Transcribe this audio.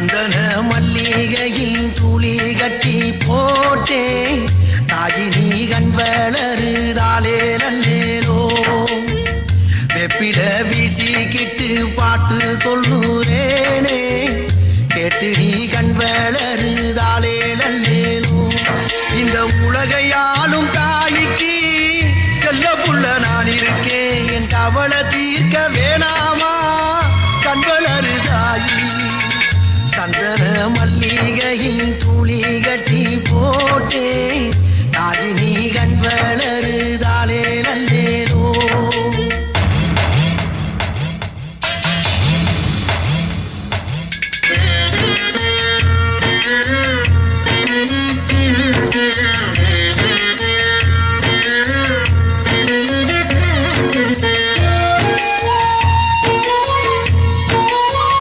சந்தன மல்லிகையில் துளி கட்டி போட்டேன் தாயினி கண் வளருதாலே நல்லேலோ வெப்பில வீசிக்கிட்டு பாட்டு சொல்லுறேனே கேட்டு நீ கண் வளருதாலே நல்லேலோ இந்த உலகையாலும் தாய்க்கு செல்ல புள்ள நான் இருக்கேன் என் கவலை தீர்க்க வேணாமா கண் வளருதாயி சந்தன மல்லிகையில் துளி கட்டி போட்டேன் தாயினி கண் வளருதாலே நல்லேலோ Yeah.